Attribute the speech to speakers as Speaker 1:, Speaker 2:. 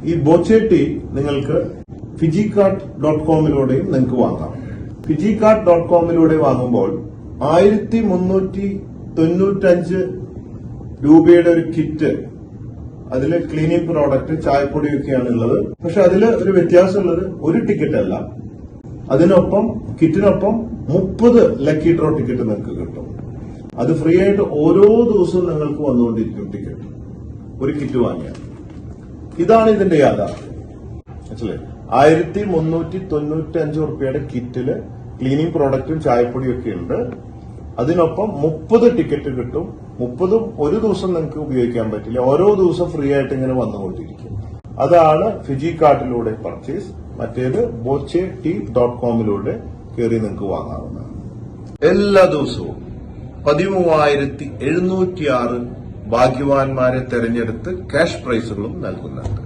Speaker 1: ഈ ബോച്ചെ ടീ നിങ്ങൾക്ക് ഫിജികാർട്ട്.കോമിലൂടെയും നിങ്ങൾക്ക് വാങ്ങാം. ഫിജികാർട്ട്.കോമിലൂടെ വാങ്ങുമ്പോൾ 1395 രൂപയുടെ ഒരു കിറ്റ്, അതിൽ ക്ലീനിങ് പ്രോഡക്റ്റ്, ചായപ്പൊടിയൊക്കെയാണ് ഉള്ളത്. പക്ഷെ അതിൽ ഒരു വ്യത്യാസമുള്ളത് ഒരു ടിക്കറ്റ് അല്ല, അതിനൊപ്പം കിറ്റിനൊപ്പം 30 ലക്കി ഡ്രോ ടിക്കറ്റ് നിങ്ങൾക്ക് കിട്ടും. അത് ഫ്രീ ആയിട്ട് ഓരോ ദിവസവും നിങ്ങൾക്ക് വന്നുകൊണ്ടിരിക്കും ടിക്കറ്റ്, ഒരു കിറ്റ് വാങ്ങിയാൽ. ഇതാണ് ഇതിന്റെ യാഥാർത്ഥ്യം. മനസ്സിലായി? 1395 റുപ്യയുടെ കിറ്റില് ക്ലീനിങ് പ്രോഡക്റ്റും ചായപ്പൊടിയും ഒക്കെ ഉണ്ട്. അതിനൊപ്പം 30 ടിക്കറ്റ് കിട്ടും. 30ഉം ഒരു ദിവസം നിങ്ങൾക്ക് ഉപയോഗിക്കാൻ പറ്റില്ല, ഓരോ ദിവസം ഫ്രീ ആയിട്ട് ഇങ്ങനെ വന്നുകൊണ്ടിരിക്കും. അതാണ് ഫിജികാർട്ടിലൂടെ പർച്ചേസ്. മറ്റേത് bochetea.comലൂടെ കയറി നിങ്ങൾക്ക് വാങ്ങാവുന്നതാണ്. എല്ലാ ദിവസവും 13,706 ഭാഗ്യവാന്മാരെ തെരഞ്ഞെടുത്ത് ക്യാഷ് പ്രൈസുകളും നൽകുന്നുണ്ട്.